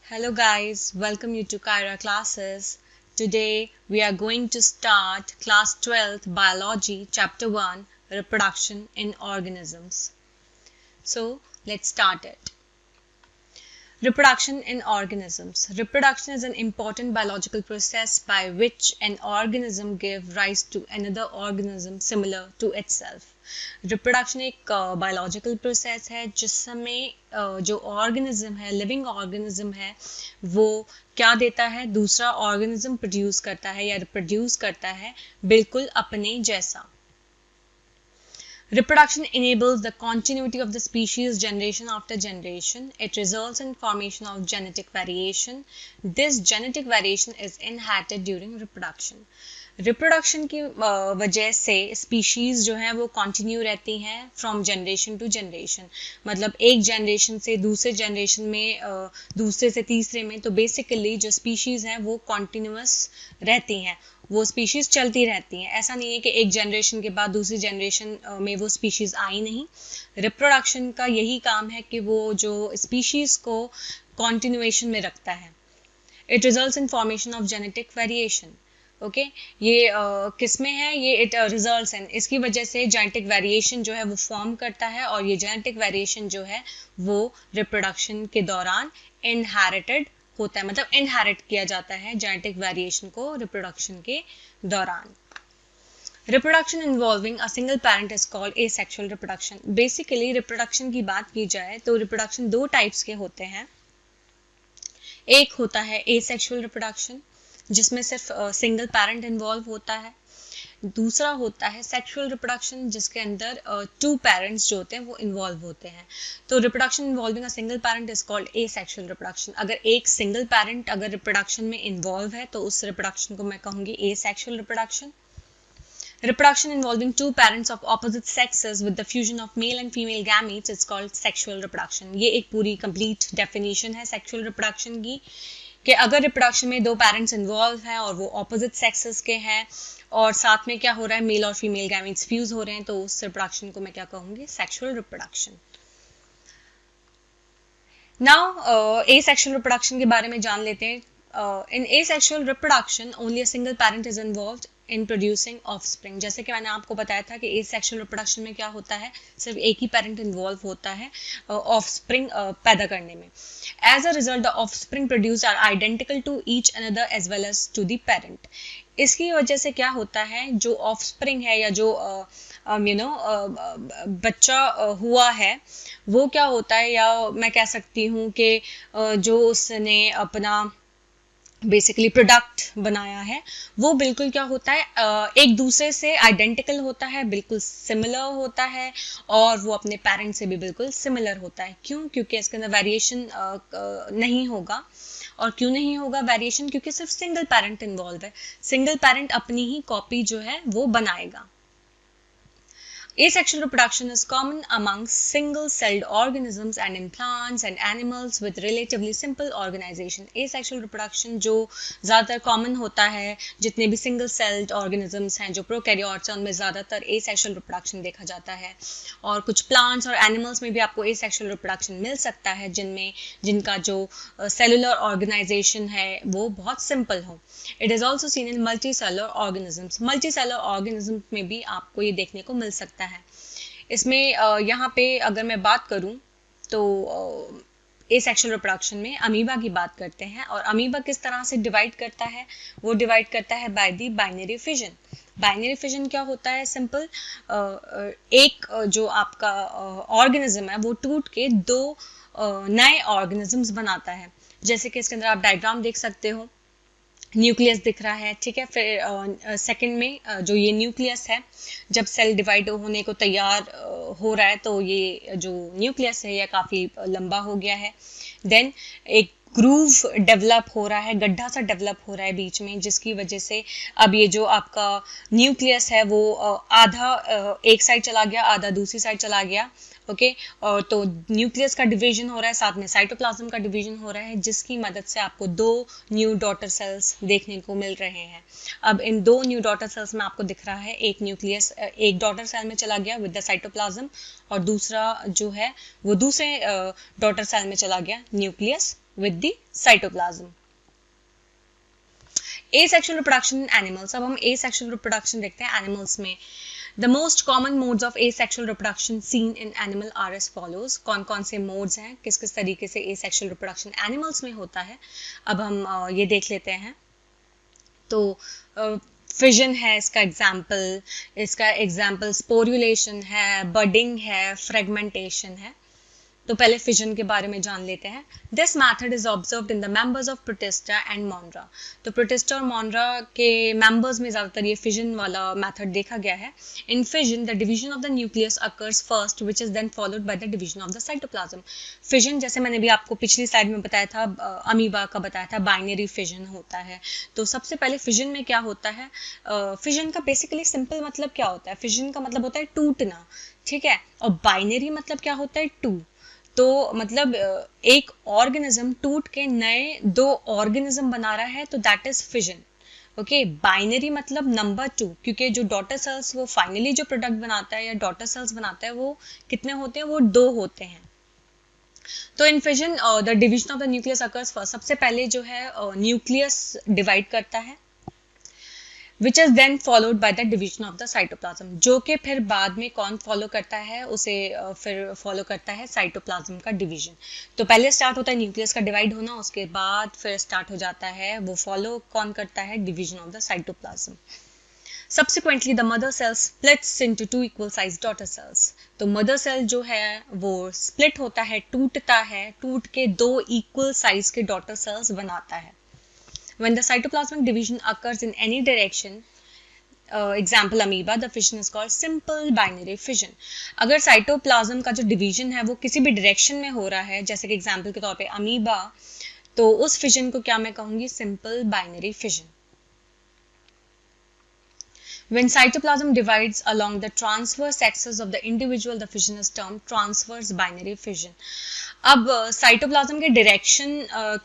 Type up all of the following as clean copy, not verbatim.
Hello guys, welcome you to Kyra classes. Today we are going to start class 12th biology chapter 1 reproduction in organisms. So let's start it. Reproduction in organisms. Reproduction is an important biological process by which an organism gives rise to another organism similar to itself. Reproduction एक biological process है जिसमें जो organism है, living organism है, वो क्या देता है, दूसरा ऑर्गेनिज्म प्रोड्यूस करता है या रिप्रोड्यूस करता है बिल्कुल अपने जैसा. Reproduction enables the continuity of the species generation after generation. It results in formation of genetic variation. This genetic variation is inherited during reproduction. Reproduction की वजह से स्पीशीज़ जो हैं वो कंटिन्यू रहती हैं फ्रॉम जनरेशन टू जनरेशन. मतलब एक जनरेशन से दूसरे जनरेशन में, दूसरे से तीसरे में, तो बेसिकली जो स्पीशीज़ हैं वो कंटिन्यूअस रहती हैं, वो स्पीशीज़ चलती रहती हैं. ऐसा नहीं है कि एक जनरेशन के बाद दूसरी जनरेशन में वो स्पीशीज़ आई नहीं. रिप्रोडक्शन का यही काम है कि वो जो स्पीशीज़ को कंटिन्यूएशन में रखता है. It results in formation of genetic variation. Okay, ये किस में है, ये इट रिजल्ट्स इन, इसकी वजह से जेनेटिक वेरिएशन जो है वो फॉर्म करता है और ये जेनेटिक वेरिएशन जो है वो रिप्रोडक्शन के दौरान इनहेरिटेड होता है, मतलब इनहेरिट किया जाता है जेनेटिक वेरिएशन को रिप्रोडक्शन के दौरान. Reproduction involving a single parent is called asexual reproduction. Basically reproduction की बात की जाए तो रिप्रोडक्शन दो टाइप्स के होते हैं. एक होता है एसेक्सुअल रिप्रोडक्शन जिसमें सिर्फ सिंगल पेरेंट इन्वॉल्व होता है. दूसरा होता है सेक्सुअल रिप्रोडक्शन जिसके अंदर टू पेरेंट्स जो होते हैं वो इन्वॉल्व होते हैं. तो reproduction involving a single parent is called asexual reproduction. अगर एक सिंगल पेरेंट अगर रिप्रोडक्शन में इन्वॉल्व है तो उस रिप्रोडक्शन को मैं कहूँगी asexual reproduction. Reproduction involving two parents of opposite sexes with the fusion of male and female gametes is called sexual reproduction. ये एक पूरी complete definition है sexual reproduction की, कि अगर रिप्रोडक्शन में दो पेरेंट्स इन्वॉल्व हैं और वो ऑपोजिट सेक्सेस के हैं और साथ में क्या हो रहा है, मेल और फीमेल गैमेट्स फ्यूज हो रहे हैं, तो उस रिप्रोडक्शन को मैं क्या कहूँगी, sexual reproduction. Now asexual reproduction के बारे में जान लेते हैं. In asexual reproduction only a single parent is involved in producing offspring. जैसे कि मैंने आपको बताया था कि एसेक्सुअल रिप्रोडक्शन में क्या होता है, सिर्फ एक ही पेरेंट इन्वॉल्व होता है ऑफस्प्रिंग पैदा करने में. As a result the offspring produced are identical to each other as well as to the parent. इसकी वजह से क्या होता है, जो ऑफस्प्रिंग है या जो बच्चा हुआ है वो क्या होता है, या मैं कह सकती हूँ कि जो उसने अपना बेसिकली प्रोडक्ट बनाया है वो बिल्कुल क्या होता है, एक दूसरे से आइडेंटिकल होता है, बिल्कुल सिमिलर होता है और वो अपने पेरेंट से भी बिल्कुल सिमिलर होता है. क्यों? क्योंकि इसके अंदर वेरिएशन नहीं होगा. और क्यों नहीं होगा वेरिएशन? क्योंकि सिर्फ सिंगल पेरेंट इन्वॉल्व है. सिंगल पेरेंट अपनी ही कॉपी जो है वो बनाएगा. Asexual reproduction is common among single-celled organisms and in plants and animals with relatively simple organization. Asexual reproduction जो ज़्यादातर common होता है, जितने भी single-celled organisms हैं जो prokaryotes हैं उनमें ज़्यादातर asexual reproduction देखा जाता है. और कुछ plants और animals में भी आपको asexual reproduction मिल सकता है जिनका जो cellular organization है वो बहुत simple हो. It is also seen in multicellular organisms. Multicellular organisms में भी आपको ये देखने को मिल सकता है. इसमें यहाँ पे अगर मैं बात करूँ तो एसेक्सुअल रिप्रोडक्शन में अमीबा की बात करते हैं. और अमीबा किस तरह से डिवाइड करता है, वो डिवाइड करता है by the binary fission. Binary fission क्या होता है, सिंपल एक जो आपका ऑर्गेनिज्म है वो टूट के दो नए ऑर्गेनिजम्स बनाता है. जैसे कि इसके अंदर आप डायग्राम देख सकते हो, न्यूक्लियस दिख रहा है, ठीक है. फिर सेकंड में जो ये न्यूक्लियस है जब सेल डिवाइड होने को तैयार हो रहा है तो ये जो न्यूक्लियस है ये काफ़ी लंबा हो गया है. देन एक ग्रूव डेवलप हो रहा है, गड्ढा सा डेवलप हो रहा है बीच में, जिसकी वजह से अब ये जो आपका न्यूक्लियस है वो आधा एक साइड चला गया, आधा दूसरी साइड चला गया. ओके, और तो न्यूक्लियस का डिवीजन हो रहा है, साथ में साइटोप्लाज्म का डिवीजन हो रहा है, जिसकी मदद से आपको दो न्यू डॉटर सेल्स देखने को मिल रहे हैं. अब इन दो न्यू डॉटर सेल्स में आपको दिख रहा है एक न्यूक्लियस एक डॉटर सेल में चला गया विद द साइटोप्लाज्म और दूसरा जो है वो दूसरे डॉटर सेल में चला गया nucleus with the cytoplasm. Asexual reproduction in animals. अब हम asexual reproduction देखते हैं animals में. The most common modes of asexual reproduction seen in animal are as follows. कौन कौन से modes हैं, किस किस तरीके से asexual reproduction animals में होता है, अब हम ये देख लेते हैं. तो फिजन है इसका एग्जाम्पल स्पोरुलेशन है, बडिंग है, फ्रेगमेंटेशन है. तो पहले फिजन के बारे में जान लेते हैं. This method is observed in the members of protista and मोनरा. तो प्रोटिस्टा और मोनरा के मेंबर्स में ज़्यादातर ये फिजन वाला मैथड देखा गया है. In fission the division of the nucleus occurs first which is then followed by the division of the cytoplasm. Fission जैसे मैंने भी आपको पिछली स्लाइड में बताया था, अमीबा का बताया था, बाइनरी फिजन होता है. तो सबसे पहले फिजन में क्या होता है, फिजन का बेसिकली सिंपल मतलब क्या होता है, फिजन का मतलब होता है टूटना, ठीक है. और बाइनरी मतलब क्या होता है, टू. तो मतलब एक ऑर्गेनिज्म टूट के नए दो ऑर्गेनिज्म बना रहा है, तो that is fission. Okay, binary मतलब नंबर 2, क्योंकि जो डॉटर सेल्स वो फाइनली जो प्रोडक्ट बनाता है या डॉटर सेल्स बनाता है वो कितने होते हैं, वो 2 होते हैं. तो in fission the division of the nucleus occurs first. सबसे पहले जो है न्यूक्लियस डिवाइड करता है, which is then followed by the division of the cytoplasm. जो कि फिर बाद में कौन फॉलो करता है, उसे फिर फॉलो करता है साइटोप्लाज्म का डिवीजन. तो पहले स्टार्ट होता है न्यूक्लियस का डिवाइड होना, उसके बाद फिर स्टार्ट हो जाता है, वो फॉलो कौन करता है, division of the cytoplasm. Subsequently, the mother cell splits into 2 equal sized daughter cells. तो मदर सेल जो है वो स्प्लिट होता है, टूटता है, टूट के 2 equal size के डॉटर सेल्स बनाता है. When the cytoplasmic division occurs in any direction, example amoeba, the fission is called simple binary fission. अगर साइटोप्लाज्म का जो डिवीजन है वो किसी भी डायरेक्शन में हो रहा है, जैसे कि एग्जाम्पल के तौर पे अमीबा, तो उस फिजन को क्या मैं कहूंगी, simple binary fission. When cytoplasm divides along the transverse axis of the individual, the fission is termed transverse binary fission. अब साइटोप्लाज्म के डायरेक्शन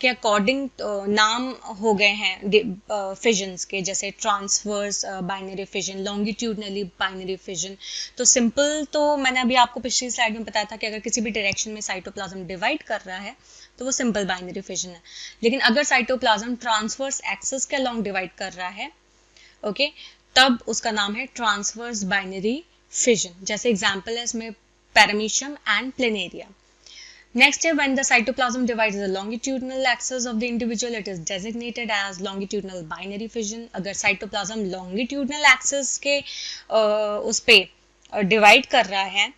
के अकॉर्डिंग नाम हो गए हैं फिजन्स के, जैसे transverse binary fission, longitudinally binary fission. तो सिंपल तो मैंने अभी आपको पिछली स्लाइड में बताया था कि अगर किसी भी डायरेक्शन में साइटोप्लाज्म डिवाइड कर रहा है तो वो सिंपल बाइनरी फिजन है. लेकिन अगर साइटोप्लाज्म ट्रांसवर्स एक्सिस के अलॉन्ग डिवाइड कर रहा है, ओके, तब उसका नाम है ट्रांसवर्स बाइनरी फिजन. जैसे एग्जाम्पल है इसमें पैरामीशियम एंड प्लेनेरिया. Next है when the cytoplasm divides the longitudinal axis of the individual, it is designated as longitudinal binary fission. अगर cytoplasm longitudinal axis के उस पे डिवाइड कर रहा है,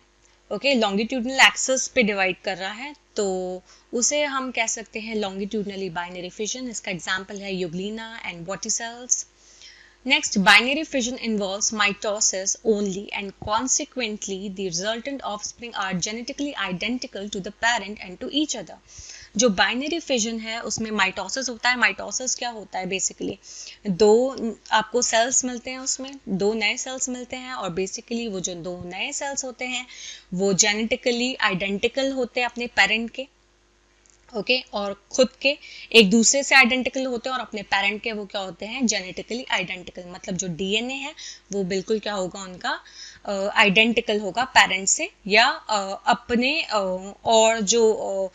ओके, longitudinal axis पे डिवाइड कर रहा है, तो उसे हम कह सकते हैं longitudinally binary fission. इसका एग्जाम्पल है Euglena and Vorticella. Next, binary fission involves mitosis only and consequently the resultant offspring are genetically identical to the parent and to each other. जो बाइनरी फिजन है उसमें माइटोसिस होता है. Mitosis क्या होता है, बेसिकली 2 आपको सेल्स मिलते हैं, उसमें 2 नए सेल्स मिलते हैं, और बेसिकली वो जो 2 नए सेल्स होते हैं वो जेनेटिकली आइडेंटिकल होते हैं अपने पेरेंट के, ओके, और खुद के एक दूसरे से आइडेंटिकल होते हैं, और अपने पेरेंट के वो क्या होते हैं, जेनेटिकली आइडेंटिकल. मतलब जो डीएनए है वो बिल्कुल क्या होगा, उनका आइडेंटिकल होगा पेरेंट से, या अपने और जो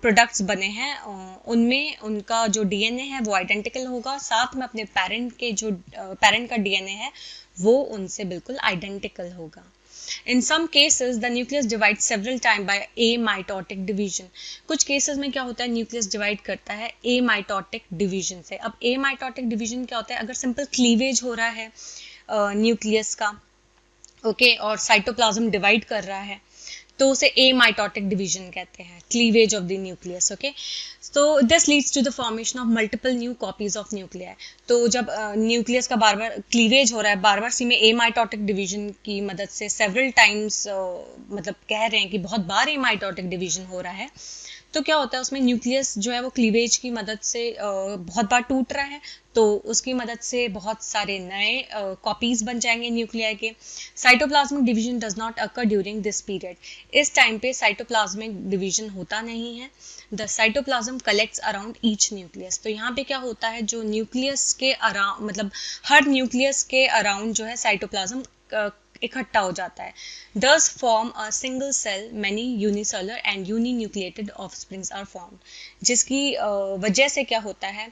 प्रोडक्ट्स बने हैं उनमें उनका जो डीएनए है वो आइडेंटिकल होगा, साथ में अपने पेरेंट के जो पेरेंट का डीएनए है वो उनसे बिल्कुल आइडेंटिकल होगा. In some cases, the nucleus divides several times by amitotic division. कुछ केसेस में क्या होता है, न्यूक्लियस डिवाइड करता है amitotic division से. अब amitotic division क्या होता है, अगर सिंपल क्लीवेज हो रहा है न्यूक्लियस का, ओके, और साइटोप्लाज्म डिवाइड कर रहा है, तो उसे amitotic division कहते हैं, cleavage of the nucleus. Okay, तो this leads to the formation of multiple new copies of nuclei. तो जब न्यूक्लियस का बार बार क्लीवेज हो रहा है, बार बार सी में amitotic डिवीजन की मदद से सेवरल टाइम्स, मतलब कह रहे हैं कि बहुत बार amitotic डिवीजन हो रहा है, तो क्या होता है उसमें न्यूक्लियस जो है वो क्लीवेज की मदद से बहुत बार टूट रहा है, तो उसकी मदद से बहुत सारे नए कॉपीज बन जाएंगे न्यूक्लियाई के. Cytoplasmic division does not occur during this period. इस टाइम पे साइटोप्लाज्मिक डिवीजन होता नहीं है. The cytoplasm collects around each nucleus. तो यहाँ पे क्या होता है, जो न्यूक्लियस के अराउंड, मतलब हर न्यूक्लियस के अराउंड जो है साइटोप्लाज्म इकट्ठा हो जाता है. Thus form a single cell, many unicellular and uninucleated offsprings are formed. जिसकी वजह से क्या होता है,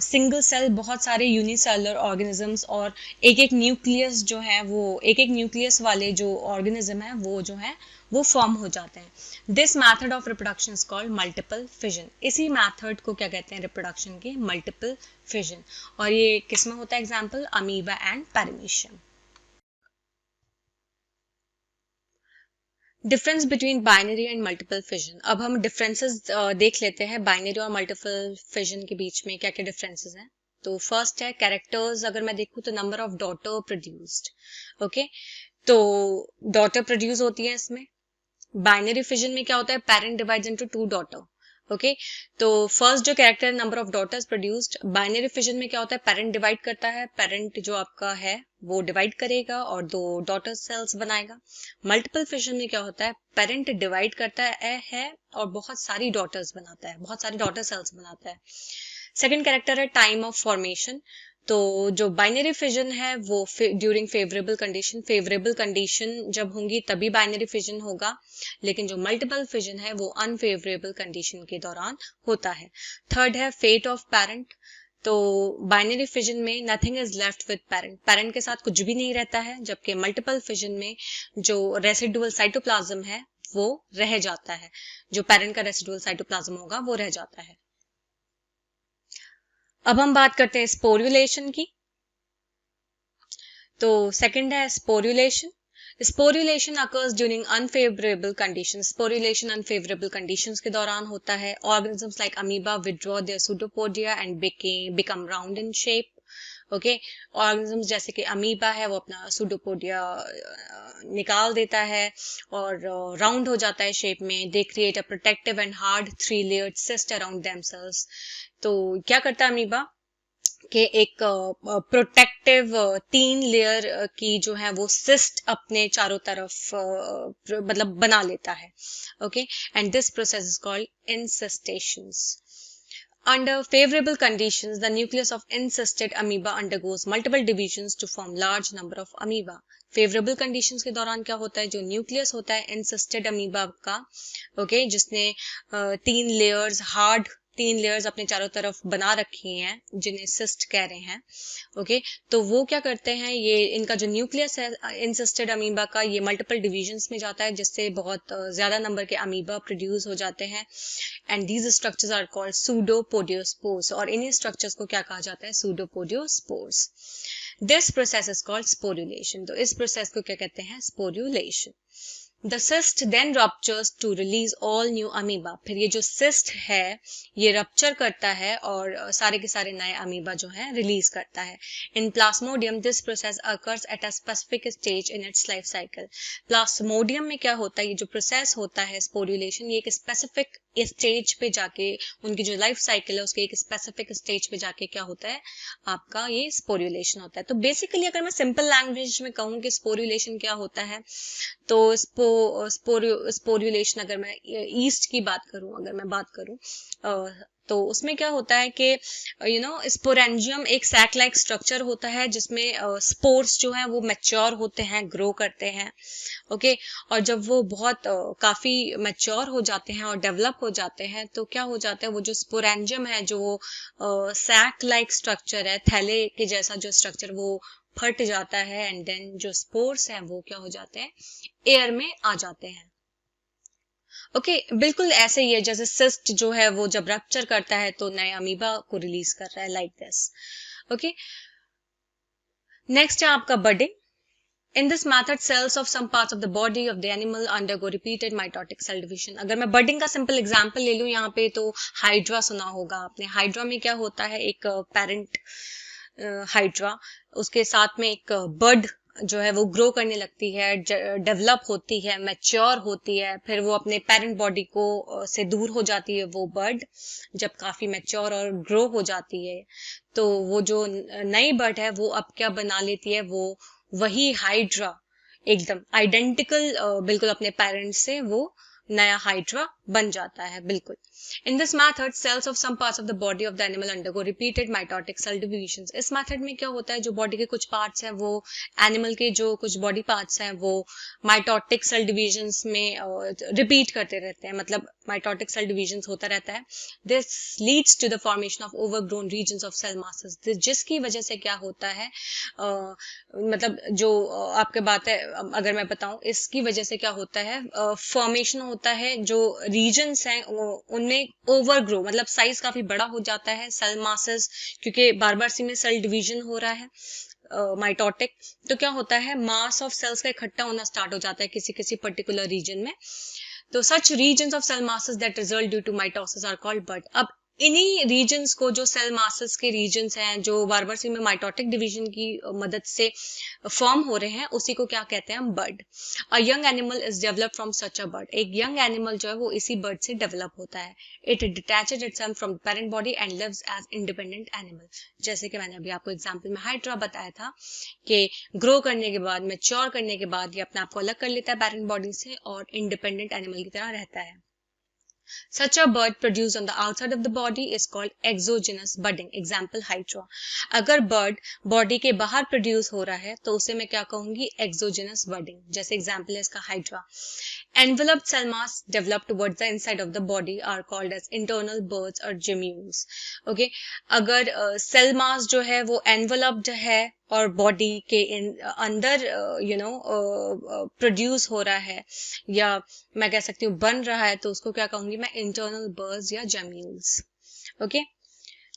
सिंगल सेल बहुत सारे यूनिसेलुलर ऑर्गेनिजम्स और एक एक न्यूक्लियस जो है वो एक एक न्यूक्लियस वाले जो ऑर्गेनिज्म है वो जो है वो फॉर्म हो जाते हैं. This method of reproduction is called multiple fission. इसी मैथड को क्या कहते हैं रिप्रोडक्शन के, मल्टीपल फिजन. और ये किस में होता है example, amoeba and paramecium. Difference between binary and multiple fission. अब हम डिफरेंसेस देख लेते हैं बाइनरी और मल्टीपल फिजन के बीच में क्या क्या डिफरेंसेस हैं. तो फर्स्ट है कैरेक्टर्स. अगर मैं देखूँ तो number of daughter produced. Okay, तो डॉटर प्रोड्यूस होती है इसमें. बाइनरी फिजन में क्या होता है, parent divides into two daughter. Okay, तो फर्स्ट जो character number of daughters produced. Binary fission में क्या होता है, पेरेंट डिवाइड करता है, पेरेंट जो आपका है वो डिवाइड करेगा और दो डॉटर सेल्स बनाएगा. मल्टीपल फिजन में क्या होता है, पेरेंट डिवाइड करता है और बहुत सारी डॉटर्स बनाता है, बहुत सारी डॉटर सेल्स बनाता है. सेकेंड कैरेक्टर है टाइम ऑफ फॉर्मेशन. तो जो बाइनरी फिजन है वो during favourable condition, favourable condition जब होंगी तभी बाइनरी फिजन होगा. लेकिन जो मल्टीपल फिजन है वो अनफेवरेबल कंडीशन के दौरान होता है. थर्ड है फेट ऑफ पेरेंट. तो बाइनरी फिजन में nothing is left with parent, parent के साथ कुछ भी नहीं रहता है. जबकि मल्टीपल फिजन में जो रेसिडुअल साइटोप्लाज्म है वो रह जाता है, जो पेरेंट का रेसिडुअल साइटोप्लाज्म होगा वो रह जाता है. अब हम बात करते हैं स्पोरुलेशन की. तो सेकंड है sporulation. Sporulation occurs during unfavourable conditions. Sporulation unfavourable conditions के दौरान होता है. Organisms like amoeba withdraw their pseudopodia and become round in shape. Okay, organisms जैसे कि अमीबा है वो अपना सूडोपोडिया निकाल देता है और राउंड हो जाता है शेप में. They create a protective and hard 3 layered cyst around themselves. तो क्या करता है अमीबा के एक प्रोटेक्टिव 3 लेयर की जो है वो सिस्ट अपने चारों तरफ मतलब बना लेता है. Okay, and this process is called encystations. Under favorable conditions, the nucleus of encysted amoeba undergoes multiple divisions to form large number of amoeba. Favorable conditions के दौरान क्या होता है, जो न्यूक्लियस होता है encysted amoeba का, ओके, जिसने 3 लेयर्स हार्ड 3 लेयर्स अपने चारों तरफ बना रखी हैं जिन्हें सिस्ट कह रहे हैं. ओके, तो वो क्या करते हैं, ये इनका जो न्यूक्लियस है इंसिस्टेड अमीबा का ये मल्टीपल डिविजन्स में जाता है जिससे बहुत ज्यादा नंबर के अमीबा प्रोड्यूस हो जाते हैं. And these structures are called pseudopodiospores. और इन्हीं स्ट्रक्चर्स को क्या कहा जाता है, pseudopodiospores. This process is called sporulation. तो इस प्रोसेस को क्या कहते हैं, sporulation. The cyst then ruptures to release all new amoeba. फिर ये जो cyst है ये रप्चर करता है और सारे के सारे नए अमीबा जो है रिलीज करता है. In plasmodium this process occurs at a specific stage in its life cycle. Plasmodium में क्या होता है, ये जो प्रोसेस होता है स्पोरुलेशन, ये एक स्पेसिफिक स्टेज पे जाके उनकी जो लाइफ साइकिल है उसके एक स्पेसिफिक स्टेज पे जाके क्या होता है, आपका ये स्पोरुलेशन होता है. तो बेसिकली अगर मैं सिंपल लैंग्वेज में कहूँ कि स्पोरुलेशन क्या होता है, तो स्पोरुलेशन अगर मैं ईस्ट की बात करूं, अगर मैं बात करूं तो उसमें क्या होता है कि स्पोरेंजियम एक सैक लाइक स्ट्रक्चर होता है जिसमें स्पोर्स जो हैं वो मैच्योर होते हैं, ग्रो करते हैं. ओके, और जब वो बहुत काफी मैच्योर हो जाते हैं और डेवलप हो जाते हैं तो क्या हो जाता है, वो जो स्पोरेंजियम है जो सैक लाइक स्ट्रक्चर है, थैले के जैसा जो स्ट्रक्चर, वो फट जाता है एंड देन जो स्पोर्स हैं वो क्या हो जाते हैं, एयर में आ जाते हैं. ओके, बिल्कुल ऐसे ही है जैसे सिस्ट जो है वो जब रप्चर करता है तो नए अमीबा को रिलीज कर रहा है, लाइक दिस. ओके, नेक्स्ट है आपका budding. In this method, cells of some parts of the body of the animal undergo repeated mitotic cell division. अगर मैं बडिंग का सिंपल एग्जांपल ले लूं यहाँ पे, तो हाइड्रा सुना होगा आपने. हाइड्रा में क्या होता है, एक पेरेंट हाइड्रा, उसके साथ में एक बर्ड जो है वो ग्रो करने लगती है, डेवलप होती है, मैच्योर होती है, फिर वो अपने पेरेंट बॉडी को से दूर हो जाती है. वो बर्ड जब काफी मैच्योर और ग्रो हो जाती है तो वो जो नई बर्ड है वो अब क्या बना लेती है, वो वही हाइड्रा एकदम आइडेंटिकल बिल्कुल अपने पेरेंट्स से वो नया हाइड्रा बन जाता है, बिल्कुल। In this method cells of some parts of the body of the animal undergo repeated mitotic cell division. इस मैथड में क्या होता है, जो बॉडी के कुछ पार्ट्स हैं वो एनिमल के जो कुछ बॉडी पार्ट्स हैं वो माइटोटिक सेल डिवीजन्स में रिपीट करते रहते हैं, मतलब माइटोटिक सेल डिवीजन्स होता रहता है। This leads to the formation of overgrown regions of cell masses, जिसकी वजह से क्या होता है, मतलब जो आपके बात है, अगर मैं बताऊं, इसकी वजह से क्या होता है, फॉर्मेशन होता है, जो रीजन्स हैं उनमें ओवरग्रो, मतलब साइज काफी बड़ा हो जाता है सेल मासेस, क्योंकि बार बार सी में सेल डिवीजन हो रहा है माइटोटिक। तो क्या होता है, मास ऑफ सेल्स का इकट्ठा होना स्टार्ट हो जाता है किसी किसी पर्टिकुलर रीजन में। तो such regions of cell masses that result due to mitosis are called bud. अब इन्हीं रीजन्स को, जो सेल मासेस के रीजन्स हैं जो बार बार सी में माइटोटिक डिवीजन की मदद से फॉर्म हो रहे हैं, उसी को क्या कहते हैं, bird. A young animal is develop from such a bird. एक यंग एनिमल जो है वो इसी बर्ड से डेवलप होता है। It detaches itself from parent body and lives as independent animal. जैसे कि मैंने अभी आपको एग्जांपल में हाइड्रा बताया था कि ग्रो करने के बाद, मैच्योर करने के बाद ये अपने आप को अलग कर लेता है पेरेंट बॉडी से और इंडिपेंडेंट एनिमल की तरह रहता है। Such a bird produced on the outside of the body is called exogenous budding. Example, hydra. अगर bird body के बाहर produce हो रहा है तो उसे मैं क्या कहूंगी, exogenous budding. जैसे example है इसका hydra. Enveloped cell mass developed towards the inside of the body are called as internal buds or gemmules. Okay, अगर cell mass जो है वो enveloped है और बॉडी के अंदर प्रोड्यूस हो रहा है, या मैं कह सकती हूँ बन रहा है, तो उसको क्या कहूंगी मैं, इंटरनल बर्ड्स या जेम्यूल्स। ओके,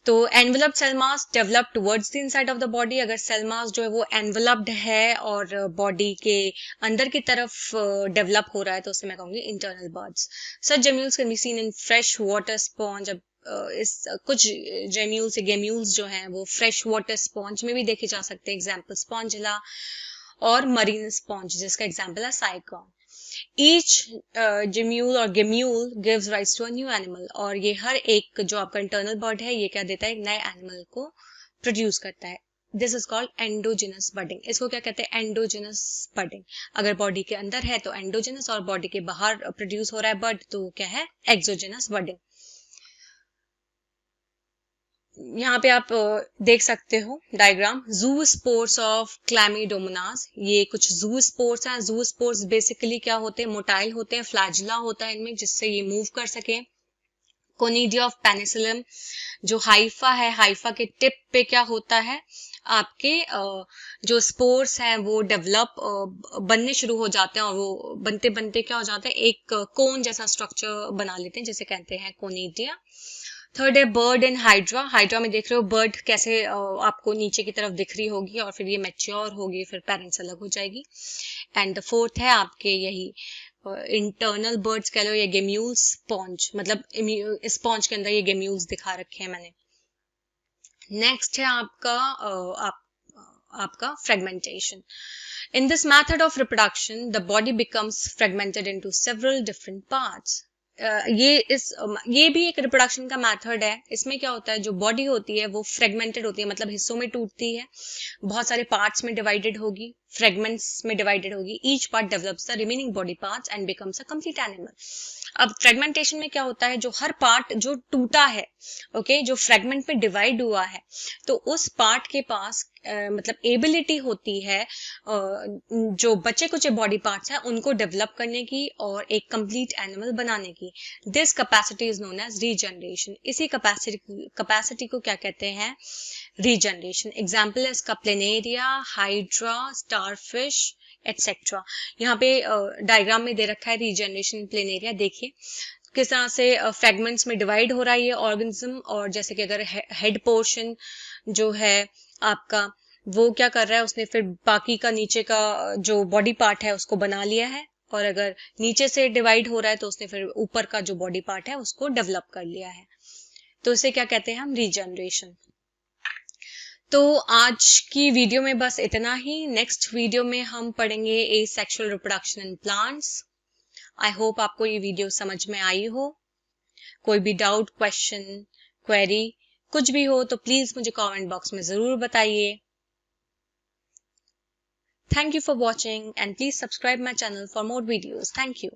तो enveloped cell mass develop towards the inside of the body. अगर सेल मास जो है वो एनवेलप्ड है और बॉडी के अंदर की तरफ डेवलप हो रहा है, तो उसे मैं कहूंगी internal birds. Such gemmules can be seen in fresh water sponge. कुछ जेम्यूल्स, गेम्यूल्स जो हैं वो फ्रेश वाटर स्पॉन्ज में भी देखे जा सकते हैं। एग्जाम्पल स्पॉन्जिला और मरीन स्पॉन्ज, जिसका एग्जाम्पल है साइक्लॉन। ईच जेम्यूल और gemmule gives rise to a new animal. और ये हर एक जो आपका इंटरनल बर्ड है ये क्या देता है, एक नए एनिमल को प्रोड्यूस करता है। This is called endogenous budding. इसको क्या कहते हैं, एंडोजिनस बडिंग। अगर बॉडी के अंदर है तो एंडोजिनस, और बॉडी के बाहर प्रोड्यूस हो रहा है बर्ड तो क्या है, एक्सोजिनस बडिंग। यहाँ पे आप देख सकते हो डायग्राम, जू स्पोर्स ऑफ क्लैमिडोमोनास। ये कुछ जू स्पोर्स हैं। जू स्पोर्स बेसिकली क्या होते हैं, मोटाइल होते हैं, फ्लैजिला होता है इनमें जिससे ये मूव कर सके। कोनिडिया ऑफ पेनिसिलम, जो हाइफा है, हाइफा के टिप पे क्या होता है, आपके जो स्पोर्स हैं वो डेवलप बनने शुरू हो जाते हैं, और वो बनते बनते क्या हो जाता है, एक कोन जैसा स्ट्रक्चर बना लेते हैं जिसे कहते हैं कोनिडिया। थर्ड है बर्ड एंड हाइड्रा। हाइड्रा में देख रहे हो बर्ड कैसे आपको नीचे की तरफ दिख रही होगी, और फिर ये मैच्योर होगी, फिर पेरेंट्स अलग हो जाएगी। एंड द फोर्थ है आपके यही इंटरनल बर्ड्स कह लो, ये गेम्यूल्स स्पॉन्ज, मतलब स्पॉन्ज के अंदर ये गेम्यूल्स दिखा रखे हैं मैंने। नेक्स्ट है आपका fragmentation. In this method of reproduction, the body becomes fragmented into several different parts. ये भी एक रिप्रोडक्शन का मेथड है। इसमें क्या होता है, जो बॉडी होती है वो फ्रेगमेंटेड होती है, मतलब हिस्सों में टूटती है, बहुत सारे पार्ट्स में डिवाइडेड होगी, फ्रेगमेंट्स में डिवाइडेड होगी। Each part develops the remaining body parts and becomes a complete animal. अब फ्रेगमेंटेशन में क्या होता है, जो हर पार्ट जो टूटा है, ओके, जो फ्रेगमेंट में डिवाइड हुआ है, तो उस पार्ट के पास मतलब एबिलिटी होती है जो बचे कुचे बॉडी पार्ट्स हैं उनको डेवलप करने की और एक कंप्लीट एनिमल बनाने की। This capacity is known as regeneration. इसी कैपेसिटी को क्या कहते हैं, रीजनरेशन। एग्जाम्पल है इसका प्लेनेरिया, हाइड्रा, स्टारफिश एटसेट्रा। यहाँ पे डायग्राम में दे रखा है रीजनरेशन प्लेनेरिया। देखिए किस तरह से फ्रेगमेंट्स में डिवाइड हो रहा है ये ऑर्गेनिज्म, और जैसे कि अगर हेड पोर्शन जो है आपका वो क्या कर रहा है, उसने फिर बाकी का नीचे का जो बॉडी पार्ट है उसको बना लिया है, और अगर नीचे से डिवाइड हो रहा है तो उसने फिर ऊपर का जो बॉडी पार्ट है उसको डेवलप कर लिया है। तो इसे क्या कहते हैं हम, रीजनरेशन। तो आज की वीडियो में बस इतना ही। नेक्स्ट वीडियो में हम पढ़ेंगे asexual reproduction in plants. I hope आपको ये वीडियो समझ में आई हो। कोई भी डाउट, क्वेश्चन, क्वेरी कुछ भी हो तो प्लीज मुझे कमेंट बॉक्स में जरूर बताइए। Thank you for watching and please subscribe my channel for more videos. Thank you.